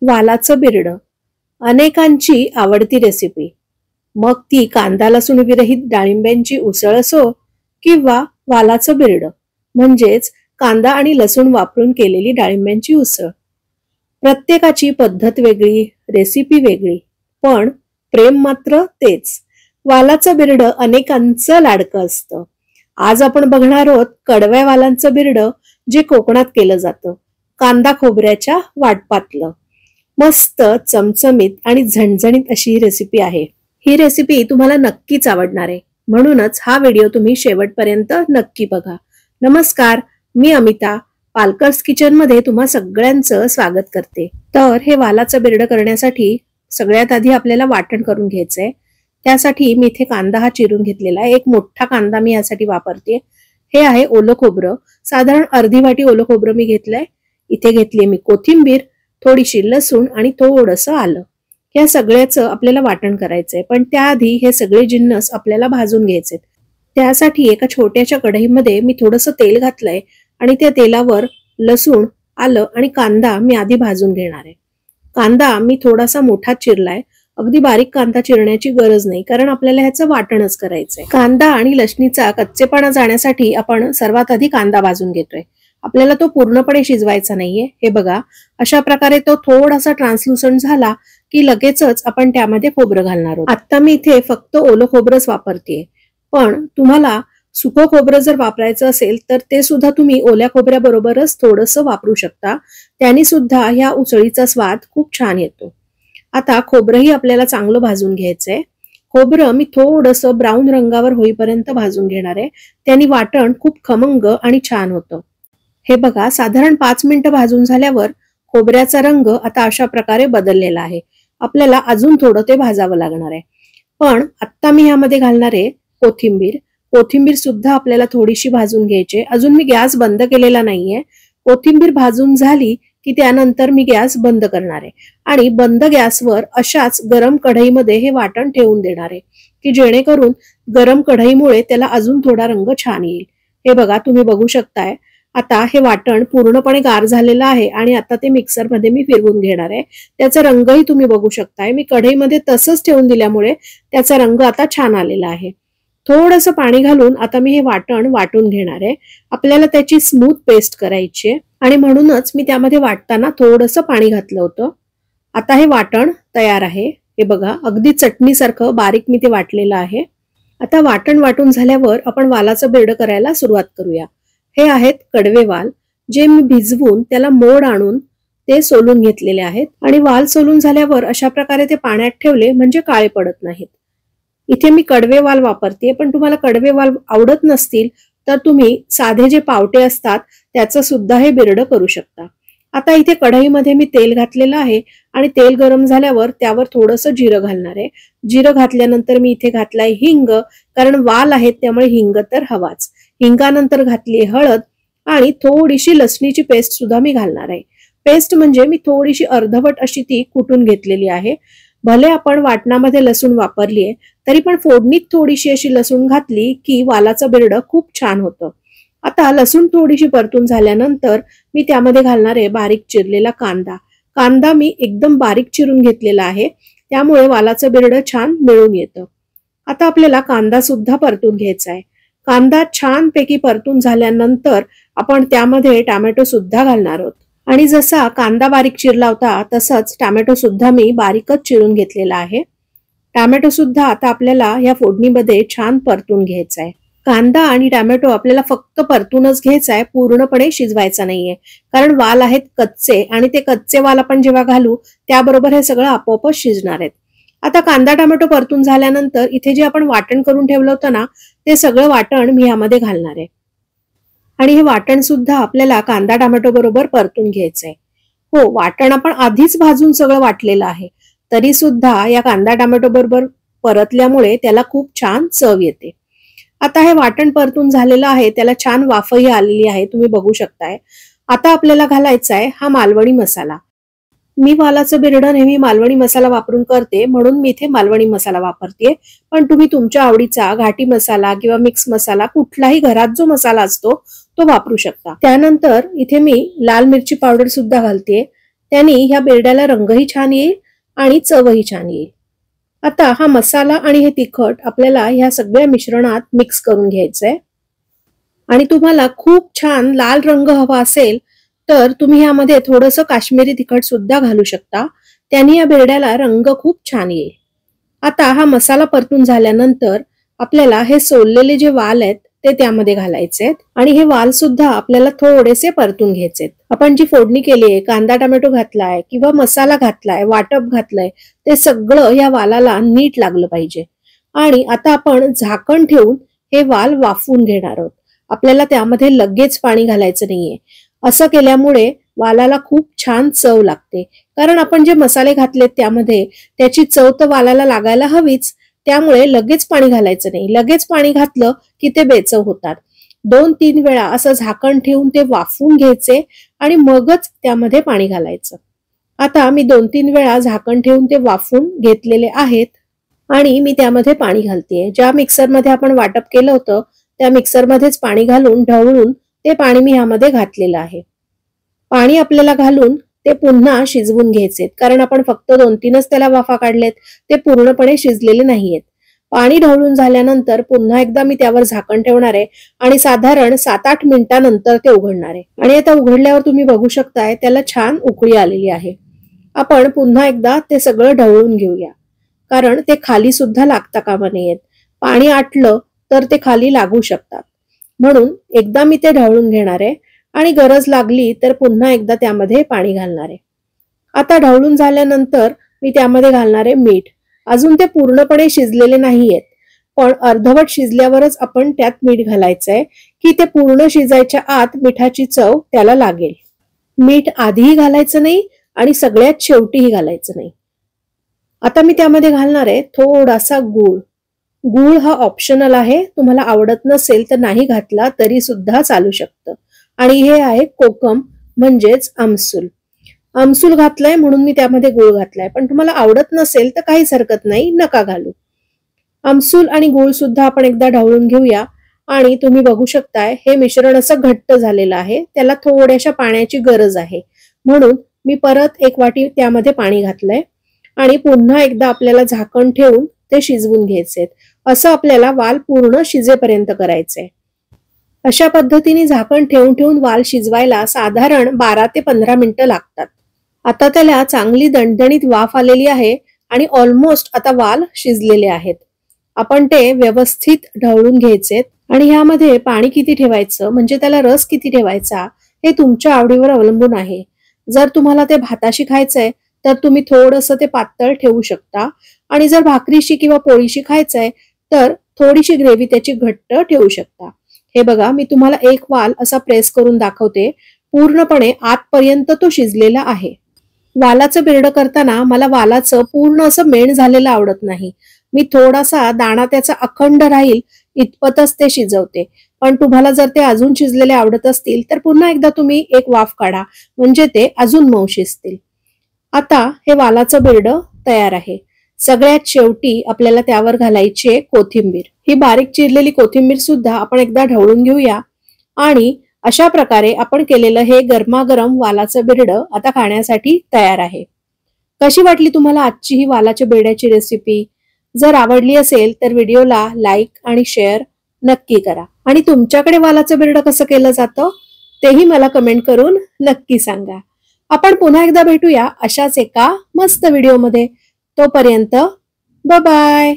वालाचं बिरडं अनेकांची आवडती रेसिपी। मग ती कांदा लसूण विरहित डाळिंब्यांची उसळ असो किंवा वालाचं बिरडं म्हणजेच कांदा आणि लसूण वापरून केलेली डाळिंब्यांची उसळ। प्रत्येकाची पद्धत वेगळी, रेसिपी वेगळी, पण प्रेम मात्र तेच। वालाचं बिरडं अनेकांचं लाडकं असतं। आज आपण बघणार आहोत कडव्या वालांचं बिरडं, जे कोकणात केलं जातं, कांदा खोबऱ्याच्या वाटपातलं। मस्त चमचमीत आणि झणझणीत अशी ही रेसिपी आहे। ही रेसिपी तुम्हाला नक्कीच आवडणार आहे, म्हणूनच हा व्हिडिओ तुम्ही शेवटपर्यंत नक्की बघा। नमस्कार, मी अमिता पालकर्स किचन मध्ये तुम्हा सगळ्यांचं स्वागत करते। तर हे वालाचं बिरडं करण्यासाठी सगळ्यात आधी आपल्याला वाटण करून घ्यायचंय। त्यासाठी मी इथे कांदा हा चिरून घेतलेला आहे। एक मोठा कांदा मी यासाठी वापरते। हे आहे ओलं खोबरं, साधारण अर्धी वाटी ओलं खोबरं मी घेतलंय। इथे घेतली मी कोथिंबीर, थोडीशी लसूण आणि थोडंसं आलं। या सगळ्याचं आपल्याला वाटण करायचंय, पण त्याआधी हे सगळे जिन्नस आपल्याला भाजून घ्यायचे। त्यासाठी एका छोट्याशा कढईमध्ये मी थोडंसं तेल घातलंय आणि त्या तेलावर लसूण, आलं आणि कांदा मी आधी भाजून घेणार आहे। कांदा मी थोडासा मोठा चिरलाय, अगदी बारीक कांदा चिरण्याची गरज नाही, कारण आपल्याला ह्याचं वाटणच करायचंय। कांदा आणि लसणीचा कच्चेपणा जाण्यासाठी आपण सर्वात आधी कांदा भाजून घेतोय। आपल्याला तो पूर्णपणे शिजवायचा नाहीये। हे बघा, अशा प्रकारे तो थोडासा ट्रान्सलुसंट झाला की लगेचच आपण त्यामध्ये खोबरं घालणार आहोत। आता मी इथे फक्त ओलं खोबरंच वापरतेय, पण तुम्हाला सुकं खोबरं जर वापरायचं असेल तर ते सुद्धा तुम्ही ओल्या खोबऱ्याबरोबरच थोडंसं वापरू शकता। त्याने सुद्धा ह्या उसळीचा स्वाद खूप छान येतो। आता खोबरंही आपल्याला चांगलं भाजून घ्यायचंय। खोबरं मी थोडंसं ब्राऊन रंगावर होईपर्यंत भाजून घेणार आहे। त्याने वाटण खूप खमंग आणि छान होतं। हे बघा, साधारण 5 मिनिटं भाजून झाल्यावर खोबऱ्याचा रंग आता अशा प्रकारे बदललेला आहे। आपल्याला अजून थोडं ते भाजावं लागणार आहे। पण आता मी ह्यामध्ये घालणार आहे कोथिंबीर। कोथिंबीर सुद्धा आपल्याला थोडीशी भाजून घ्यायची। अजून मी गॅस बंद केलेला नाहीये। कोथिंबीर भाजून झाली की त्यानंतर मी गॅस बंद करणार आहे आणि बंद गॅसवर अशाच गरम कढईमध्ये हे वाटण ठेवून देणार आहे, की जेणेकरून गरम कढईमुळे त्याला अजून थोडा रंग छान येईल। हे बघा, तुम्ही बघू शकताय आता हे वाटण पूर्णपणे गार झालेलं आहे आणि आता ते मिक्सर मध्ये मी फिरवून घेणार आहे। त्याचा रंगही तुम्ही बघू शकताय। मी कढईमध्ये तसंच ठेवून दिल्यामुळे त्याचा रंग आता छान आलेला आहे। थोडंसं पाणी घालून आता मी हे वाटण वाटून घेणार आहे। आपल्याला त्याची स्मूथ पेस्ट करायची आहे आणि म्हणूनच मी त्यामध्ये वाटताना थोडंसं पाणी घातलं होतं। आता हे वाटण तयार आहे। हे बघा, अगदी चटणीसारखं बारीक मी ते वाटलेलं आहे। आता वाटण वाटून झाल्यावर आपण वालाचं बिरडं करायला सुरुवात करूया। हे आहेत कडवे वाल, जे मी भिजवून त्याला मोड आणून ते सोलून घेतलेले आहेत आणि वाल सोलून झाल्यावर अशा प्रकारे ते पाण्यात ठेवले म्हणजे काळे पडत नाहीत। इथे मी कडवे वाल वापरते, पण तुम्हाला कडवे वाल आवडत नसतील तर तुम्ही साधे जे पावटे असतात त्याचं सुद्धा हे बिरडं करू शकता। आता इथे कढईमध्ये मी तेल घातलेलं आहे आणि तेल गरम झाल्यावर त्यावर थोडंसं जिरं घालणार आहे। जिरं घातल्यानंतर मी इथे घातलाय हिंग, कारण वाल आहेत त्यामुळे हिंग तर हवाच। हिंगानंतर घातली हळद आणि थोडीशी लसणीची पेस्ट सुद्धा मी घालणार आहे। पेस्ट म्हणजे मी थोडीशी अर्धवट अशी ती कुटून घेतलेली आहे। भले आपण वाटणामध्ये लसूण वापरलीये, तरी पण फोडणीत थोडीशी अशी लसूण घातली की वालाचं बिरडं खूप छान होतं। आता लसूण थोडीशी परतून झाल्यानंतर मी त्यामध्ये घालणार आहे बारीक चिरलेला कांदा। कांदा मी एकदम बारीक चिरून घेतलेला आहे, त्यामुळे वालाचं बिरडं छान मिळून येतं। आता आपल्याला कांदा सुद्धा परतून घ्यायचा आहे। कांदा छानपैकी परतून झाल्यानंतर आपण त्यामध्ये टोमॅटो सुद्धा घालणार आहोत आणि जसा कांदा बारीक चिरला होता तसंच टोमॅटो सुद्धा मी बारीकच चिरून घेतलेला आहे। टोमॅटो सुद्धा आता आपल्याला या फोडणीमध्ये छान परतून घ्यायचा आहे। कांदा आणि टोमॅटो आपल्याला फक्त परतूनच घ्यायचा आहे, पूर्णपणे शिजवायचा नाहीये, कारण वाल आहेत कच्चे आणि ते कच्चे वाल आपण जेव्हा घालू त्याबरोबर हे सगळं आपोआपच शिजणार आहेत। आता कांदा टोमॅटो परतून झाल्यानंतर इथे जे आपण वाटण करून ठेवलं होतं ना, ते सगळं वाटण मी यामध्ये घालणार आहे आणि हे वाटण सुद्धा आपल्याला कांदा टोमॅटो बरोबर परतून घ्यायचंय। हो, वाटण आपण आधीच भाजून सगळं वाटलेलं आहे, तरी सुद्धा या कांदा टोमॅटो बरोबर परतल्यामुळे त्याला खूप छान चव येते। आता हे वाटण परतून झालेलं आहे, त्याला छान वाफही आलेली आहे, तुम्ही बघू शकताय। आता आपल्याला घालायचा आहे हा मालवणी मसाला। मी वालाचं बिरडं नेहमी मालवणी मसाला वापरून करते, म्हणून मी इथे मालवणी मसाला वापरते, पण तुम्ही तुमच्या आवडीचा घाटी मसाला किंवा मिक्स मसाला कुठलाही घरात जो मसाला असतो तो वापरू शकता। त्यानंतर इथे मी लाल मिरची पावडर सुद्धा घालते। त्यांनी ह्या बिरड्याला रंगही छान येईल आणि चवही छान येईल. आता हा मसाला आणि हे तिखट आपल्याला ह्या सगळ्या मिश्रणात मिक्स करून घ्यायचंय. आणि तुम्हाला खूप छान लाल रंग हवा असेल तर तुम्ही ह्यामध्ये थोडंसं काश्मीरी तिखट सुद्धा घालू शकता. त्याने या बिरड्याला रंग खूप छान येईल. आता हा मसाला परतून झाल्यानंतर आपल्याला हे सोललेले जे वाल आहेत ते त्यामध्ये घालायचे आहेत आणि हे वाल सुद्धा आपल्याला थोडेसे परतून घ्यायचे. आपण जी फोडणी केली आहे, कांदा टोमॅटो घातलाय किंवा मसाला घातलाय, वाटप घातलंय, ते सगळं या वालाला नीट लागलं पाहिजे. आणि आता आपण झाकण ठेवून हे वाल वाफवून घेणार आहोत. आपल्याला त्यामध्ये लगेच पाणी घालायचं नाहीये. असं केल्यामुळे वालाला खूप छान चव लागते. कारण आपण जे मसाले घातलेत त्यामध्ये त्याची चव तर वालाला लागायला हवीच. त्यामुळे लगेच पाणी घालायचं नाही. लगेच पाणी घातलं की ते बेचव होतात. 2-3 वेळा असं झाकण ठेवून ते वाफवून घ्यायचे आणि मगच त्यामध्ये पाणी घालायचं. आता मी 2-3 वेळा झाकण ठेवून ते वाफवून घेतलेले आहेत आणि मी त्यामध्ये पाणी घालतेय. ज्या मिक्सरमध्ये आपण वाटप केलं होतं त्या मिक्सरमध्येच पाणी घालून ढवळून ते पाणी मी ह्यामध्ये घातलेलं आहे. पाणी आपल्याला घालून ते पुन्हा शिजवून घ्यायचे, कारण आपण फक्त 2-3च त्याला वाफा काढलेत, ते पूर्णपणे शिजलेले नाहीयेत. पाणी ढवळून झाल्यानंतर पुन्हा एकदा मी त्यावर झाकण ठेवणार आहे आणि साधारण 7-8 मिनिटांनंतर ते उघडणार आहे. आणि आता उघडल्यावर तुम्ही बघू शकताय त्याला छान उकळी आलेली आहे. आपण पुन्हा एकदा ते सगळं ढवळून घेऊया, कारण ते खाली सुद्धा लागता कामा नयेत. पाणी आटलं तर ते खाली लागू शकतात. म्हणून एकदा मी ते ढवळून घेणार आहे आणि गरज लागली तर पुन्हा एकदा त्यामध्ये पाणी घालणार आहे. आता ढवळून झाल्यानंतर मी त्यामध्ये घालणार आहे मीठ. अजून ते पूर्णपणे शिजलेले नाहीयेत, पण अर्धवट शिजल्यावरच आपण त्यात मीठ घालायचंय की ते पूर्ण शिजायच्या आत मिठाची चव त्याला लागेल. मीठ आधीही घालायचं नाही आणि सगळ्यात शेवटीही घालायचं नाही. आता मी त्यामध्ये घालणार आहे थोडासा गूळ. गूळ हा ऑप्शनल आहे. तुम्हाला आवडत नसेल तर नाही घातला तरी सुद्धा चालू शकतं. आणि हे आहे कोकम म्हणजेच आमसूल. आमसूल घातलाय म्हणून मी त्यामध्ये गूळ घातलाय, पण तुम्हाला आवडत नसेल तर काहीच हरकत नाही, नका घालू. आमसूल आणि गूळ सुद्धा आपण एकदा ढवळून घेऊया. आणि तुम्ही बघू शकताय हे मिश्रण असं घट्ट झालेलं आहे. त्याला थोड्याशा पाण्याची गरज आहे. म्हणून मी परत 1 वाटी त्यामध्ये पाणी घातलंय आणि पुन्हा एकदा आपल्याला झाकण ठेवून ते शिजवून घ्यायचे. असं आपल्याला वाल पूर्ण शिजेपर्यंत करायचंय. अशा पद्धतीने झाकण ठेवून ठेवून वाल शिजवायला साधारण 12 ते 15 मिनिटं लागतात. आता त्याला चांगली दणदणीत वाफ आलेली आहे आणि ऑलमोस्ट आता वाल शिजलेले आहेत. आपण ते व्यवस्थित ढवळून घ्यायचे आणि ह्यामध्ये पाणी किती ठेवायचं म्हणजे त्याला रस किती ठेवायचा हे तुमच्या आवडीवर अवलंबून आहे. जर तुम्हाला ते भाताशी खायचंय तर तुम्ही थोडंसं ते पातळ ठेवू शकता आणि जर भाकरीशी किंवा पोळीशी खायचंय तर थोडीशी ग्रेव्ही त्याची घट्ट ठेवू शकता. हे बघा, मी तुम्हाला एक वाल असा प्रेस करून दाखवते. पूर्णपणे आतपर्यंत तो शिजलेला आहे. वालाचं बिरडं करताना मला वालाचं पूर्ण असं मेण झालेलं आवडत नाही. मी थोडासा दाणा त्याचा अखंड राहील इतपतच ते शिजवते. पण तुम्हाला जर ते अजून शिजलेले आवडत असतील तर पुन्हा एकदा तुम्ही एक वाफ काढा, म्हणजे ते अजून मऊ शिजतील. आता हे वालाचं बिरडं तयार आहे. सगळ्यात शेवटी आपल्याला त्यावर घालायची आहे कोथिंबीर. ही बारीक चिरलेली कोथिंबीर सुद्धा आपण एकदा ढवळून घेऊया. आणि अशा प्रकारे आपण केलेलं हे गरमागरम वालाचं बिरडं आता खाण्यासाठी तयार आहे. कशी वाटली तुम्हाला आजची ही वालाच्या बिरड्याची रेसिपी? जर आवडली असेल तर व्हिडिओला लाईक आणि शेअर नक्की करा. आणि तुमच्याकडे वालाचं बिरडं कसं केलं जातं तेही मला कमेंट करून नक्की सांगा. आपण पुन्हा एकदा भेटूया अशाच एका मस्त व्हिडिओमध्ये. तोपर्यंत बाय बाय.